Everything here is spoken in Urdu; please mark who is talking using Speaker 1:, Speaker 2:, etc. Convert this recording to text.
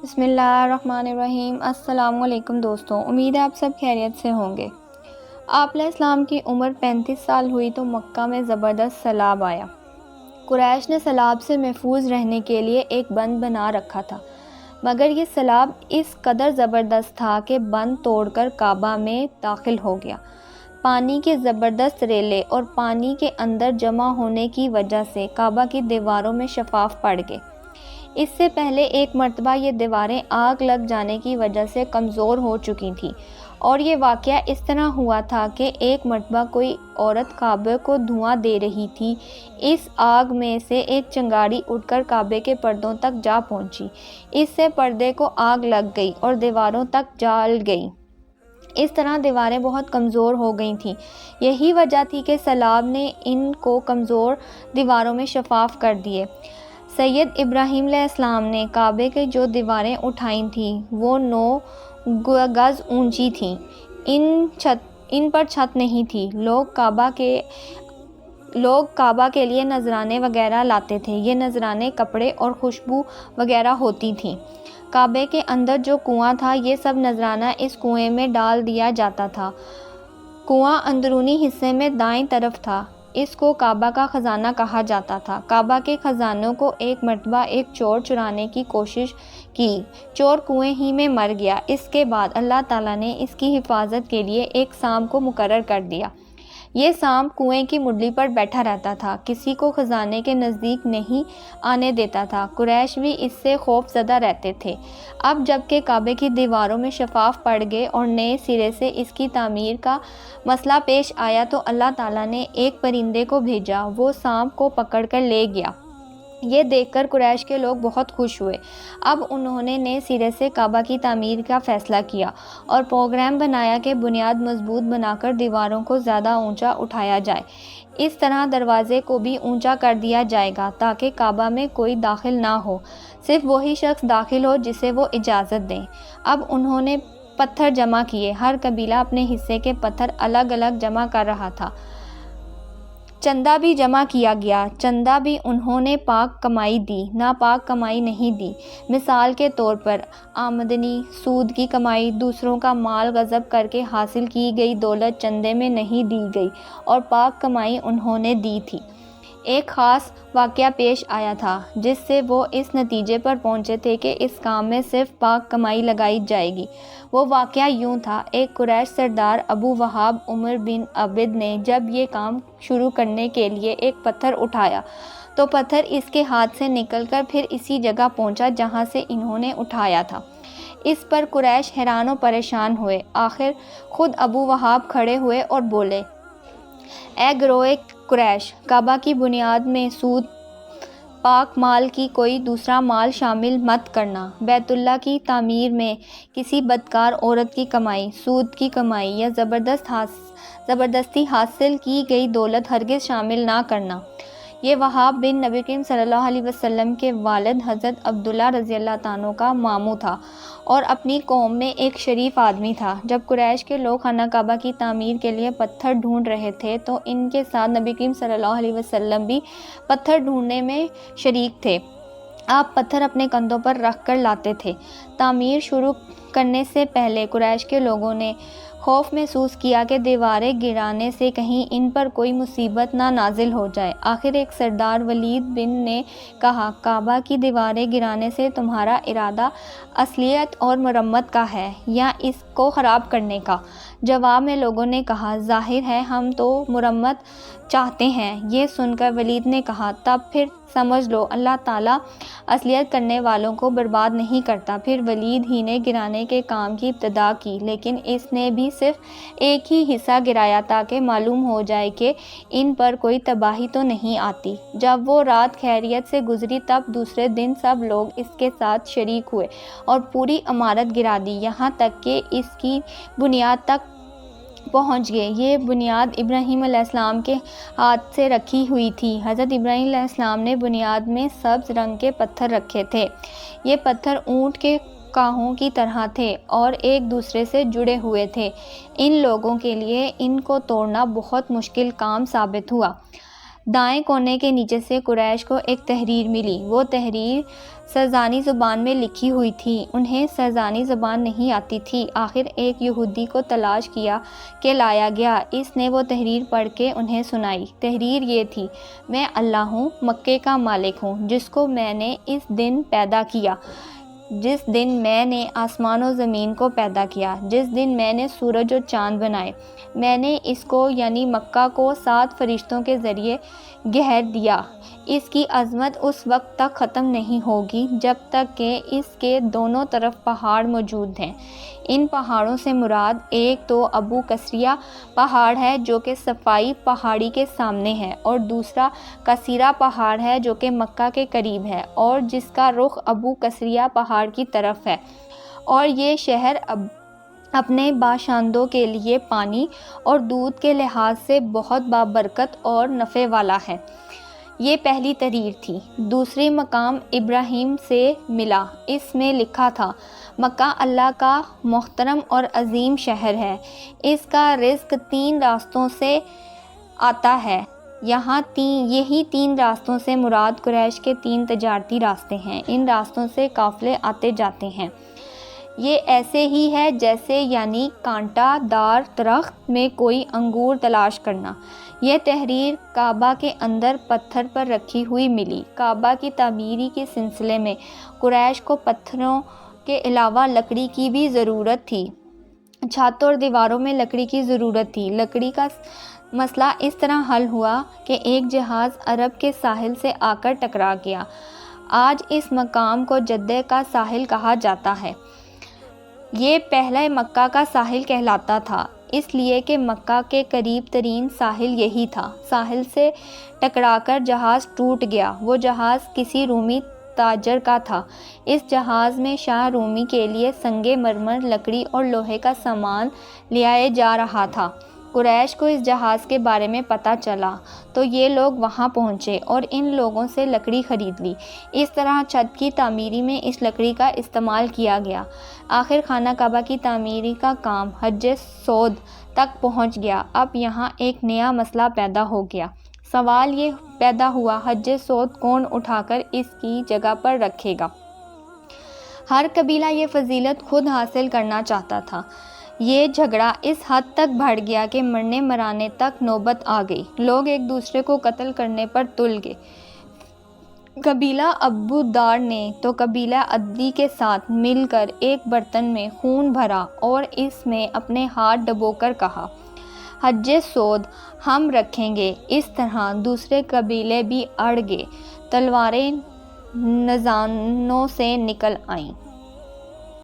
Speaker 1: بسم اللہ الرحمن الرحیم۔ السلام علیکم دوستوں، امید ہے آپ سب خیریت سے ہوں گے۔ آپ علیہ السلام کی عمر 35 سال ہوئی تو مکہ میں زبردست سیلاب آیا۔ قریش نے سیلاب سے محفوظ رہنے کے لیے ایک بند بنا رکھا تھا، مگر یہ سیلاب اس قدر زبردست تھا کہ بند توڑ کر کعبہ میں داخل ہو گیا۔ پانی کے زبردست ریلے اور پانی کے اندر جمع ہونے کی وجہ سے کعبہ کی دیواروں میں شفاف پڑ گئے۔ اس سے پہلے ایک مرتبہ یہ دیواریں آگ لگ جانے کی وجہ سے کمزور ہو چکی تھیں، اور یہ واقعہ اس طرح ہوا تھا کہ ایک مرتبہ کوئی عورت کعبے کو دھواں دے رہی تھی۔ اس آگ میں سے ایک چنگاڑی اٹھ کر کعبے کے پردوں تک جا پہنچی۔ اس سے پردے کو آگ لگ گئی اور دیواروں تک جل گئی۔ اس طرح دیواریں بہت کمزور ہو گئی تھیں۔ یہی وجہ تھی کہ سیلاب نے ان کو کمزور دیواروں میں شفاف کر دیے۔ سید ابراہیم علیہ السلام نے کعبے کی جو دیواریں اٹھائی تھیں وہ 9 گز اونچی تھیں۔ ان پر چھت نہیں تھی۔ لوگ کعبہ کے لیے نذرانے وغیرہ لاتے تھے۔ یہ نذرانے کپڑے اور خوشبو وغیرہ ہوتی تھیں۔ کعبے کے اندر جو کنواں تھا، یہ سب نذرانہ اس کنویں میں ڈال دیا جاتا تھا۔ کنواں اندرونی حصے میں دائیں طرف تھا۔ اس کو کعبہ کا خزانہ کہا جاتا تھا۔ کعبہ کے خزانوں کو ایک مرتبہ ایک چور چرانے کی کوشش کی۔ چور کنویں ہی میں مر گیا۔ اس کے بعد اللہ تعالیٰ نے اس کی حفاظت کے لیے ایک سانپ کو مقرر کر دیا۔ یہ سانپ کنویں کی مڈلی پر بیٹھا رہتا تھا، کسی کو خزانے کے نزدیک نہیں آنے دیتا تھا۔ قریش بھی اس سے خوف زدہ رہتے تھے۔ اب جب کہ کعبے کی دیواروں میں شفاف پڑ گئے اور نئے سرے سے اس کی تعمیر کا مسئلہ پیش آیا تو اللہ تعالیٰ نے ایک پرندے کو بھیجا، وہ سانپ کو پکڑ کر لے گیا۔ یہ دیکھ کر قریش کے لوگ بہت خوش ہوئے۔ اب انہوں نے نئے سرے سے کعبہ کی تعمیر کا فیصلہ کیا اور پروگرام بنایا کہ بنیاد مضبوط بنا کر دیواروں کو زیادہ اونچا اٹھایا جائے۔ اس طرح دروازے کو بھی اونچا کر دیا جائے گا تاکہ کعبہ میں کوئی داخل نہ ہو، صرف وہی شخص داخل ہو جسے وہ اجازت دیں۔ اب انہوں نے پتھر جمع کیے۔ ہر قبیلہ اپنے حصے کے پتھر الگ الگ جمع کر رہا تھا۔ چندہ بھی جمع کیا گیا۔ چندہ بھی انہوں نے پاک کمائی دی، ناپاک کمائی نہیں دی۔ مثال کے طور پر آمدنی، سود کی کمائی، دوسروں کا مال غصب کر کے حاصل کی گئی دولت چندے میں نہیں دی گئی، اور پاک کمائی انہوں نے دی تھی۔ ایک خاص واقعہ پیش آیا تھا جس سے وہ اس نتیجے پر پہنچے تھے کہ اس کام میں صرف پاک کمائی لگائی جائے گی۔ وہ واقعہ یوں تھا: ایک قریش سردار ابو وہاب عمر بن عبد نے جب یہ کام شروع کرنے کے لیے ایک پتھر اٹھایا تو پتھر اس کے ہاتھ سے نکل کر پھر اسی جگہ پہنچا جہاں سے انہوں نے اٹھایا تھا۔ اس پر قریش حیران و پریشان ہوئے۔ آخر خود ابو وہاب کھڑے ہوئے اور بولے: اے گروہ قریش، کعبہ کی بنیاد میں سود، پاک مال کی کوئی دوسرا مال شامل مت کرنا۔ بیت اللہ کی تعمیر میں کسی بدکار عورت کی کمائی، سود کی کمائی یا زبردستی حاصل کی گئی دولت ہرگز شامل نہ کرنا۔ یہ وہاب بن نبی کریم صلی اللہ علیہ وسلم کے والد حضرت عبداللہ رضی اللہ عنہ کا ماموں تھا اور اپنی قوم میں ایک شریف آدمی تھا۔ جب قریش کے لوگ خانہ کعبہ کی تعمیر کے لیے پتھر ڈھونڈ رہے تھے تو ان کے ساتھ نبی کریم صلی اللہ علیہ وسلم بھی پتھر ڈھونڈنے میں شریک تھے۔ آپ پتھر اپنے کندھوں پر رکھ کر لاتے تھے۔ تعمیر شروع کرنے سے پہلے قریش کے لوگوں نے خوف محسوس کیا کہ دیواریں گرانے سے کہیں ان پر کوئی مصیبت نہ نازل ہو جائے۔ آخر ایک سردار ولید بن نے کہا: کعبہ کی دیواریں گرانے سے تمہارا ارادہ اصلاح اور مرمت کا ہے یا اس کو خراب کرنے کا؟ جواب میں لوگوں نے کہا: ظاہر ہے ہم تو مرمت چاہتے ہیں۔ یہ سن کر ولید نے کہا: تب پھر سمجھ لو اللہ تعالیٰ اصلاح کرنے والوں کو برباد نہیں کرتا۔ پھر ولید ہی نے گرانے کے کام کی ابتدا کی، لیکن اس نے بھی صرف ایک ہی حصہ گرایا تاکہ معلوم ہو جائے کہ ان پر کوئی تباہی تو نہیں آتی۔ جب وہ رات خیریت سے گزری تب دوسرے دن سب لوگ اس کے ساتھ شریک ہوئے اور پوری عمارت گرا دی، یہاں تک کہ اس کی بنیاد تک پہنچ گئے۔ یہ بنیاد ابراہیم علیہ السلام کے ہاتھ سے رکھی ہوئی تھی۔ حضرت ابراہیم علیہ السلام نے بنیاد میں سبز رنگ کے پتھر رکھے تھے۔ یہ پتھر اونٹ کے کانوں کی طرح تھے اور ایک دوسرے سے جڑے ہوئے تھے۔ ان لوگوں کے لیے ان کو توڑنا بہت مشکل کام ثابت ہوا۔ دائیں کونے کے نیچے سے قریش کو ایک تحریر ملی۔ وہ تحریر سرزانی زبان میں لکھی ہوئی تھی۔ انہیں سرزانی زبان نہیں آتی تھی۔ آخر ایک یہودی کو تلاش کیا کہ لایا گیا۔ اس نے وہ تحریر پڑھ کے انہیں سنائی۔ تحریر یہ تھی: میں اللہ ہوں، مکے کا مالک ہوں، جس کو میں نے اس دن پیدا کیا، جس دن میں نے آسمان و زمین کو پیدا کیا، جس دن میں نے سورج و چاند بنائے۔ میں نے اس کو یعنی مکہ کو 7 فرشتوں کے ذریعے گھیر دیا۔ اس کی عظمت اس وقت تک ختم نہیں ہوگی جب تک کہ اس کے دونوں طرف پہاڑ موجود ہیں۔ ان پہاڑوں سے مراد ایک تو ابو قصریہ پہاڑ ہے جو کہ صفائی پہاڑی کے سامنے ہے، اور دوسرا قصیرہ پہاڑ ہے جو کہ مکہ کے قریب ہے اور جس کا رخ ابو قصریہ پہاڑ کی طرف ہے، اور یہ شہر اپنے باشندوں کے لیے پانی اور دودھ کے لحاظ سے بہت بابرکت اور نفع والا ہے۔ یہ پہلی تحریر تھی۔ دوسری مقام ابراہیم سے ملا۔ اس میں لکھا تھا: مکہ اللہ کا محترم اور عظیم شہر ہے۔ اس کا رزق 3 راستوں سے آتا ہے۔ یہی 3 راستوں سے مراد قریش کے 3 تجارتی راستے ہیں۔ ان راستوں سے قافلے آتے جاتے ہیں۔ یہ ایسے ہی ہے جیسے یعنی کانٹا دار درخت میں کوئی انگور تلاش کرنا۔ یہ تحریر کعبہ کے اندر پتھر پر رکھی ہوئی ملی۔ کعبہ کی تعمیری کے سلسلے میں قریش کو پتھروں کے علاوہ لکڑی کی بھی ضرورت تھی۔ چھت اور دیواروں میں لکڑی کی ضرورت تھی۔ لکڑی کا مسئلہ اس طرح حل ہوا کہ ایک جہاز عرب کے ساحل سے آ کر ٹکرا گیا۔ آج اس مقام کو جدہ کا ساحل کہا جاتا ہے۔ یہ پہلے مکہ کا ساحل کہلاتا تھا، اس لیے کہ مکہ کے قریب ترین ساحل یہی تھا۔ ساحل سے ٹکرا کر جہاز ٹوٹ گیا۔ وہ جہاز کسی رومی تاجر کا تھا۔ اس جہاز میں شاہ رومی کے لیے سنگ مرمر، لکڑی اور لوہے کا سامان لے جا رہا تھا۔ قریش کو اس جہاز کے بارے میں پتہ چلا تو یہ لوگ وہاں پہنچے اور ان لوگوں سے لکڑی خرید لی۔ اس طرح چھت کی تعمیری میں اس لکڑی کا استعمال کیا گیا۔ آخر خانہ کعبہ کی تعمیری کا کام حج سعود تک پہنچ گیا۔ اب یہاں ایک نیا مسئلہ پیدا ہو گیا۔ سوال یہ پیدا ہوا: حج سعود کون اٹھا کر اس کی جگہ پر رکھے گا؟ ہر قبیلہ یہ فضیلت خود حاصل کرنا چاہتا تھا۔ یہ جھگڑا اس حد تک بڑھ گیا کہ مرنے مرانے تک نوبت آ گئی۔ لوگ ایک دوسرے کو قتل کرنے پر تل گئے۔ قبیلہ ابو دار نے تو قبیلہ عدی کے ساتھ مل کر ایک برتن میں خون بھرا اور اس میں اپنے ہاتھ ڈبو کر کہا: حج سعود ہم رکھیں گے۔ اس طرح دوسرے قبیلے بھی اڑ گئے۔ تلواریں نزانوں سے نکل آئیں۔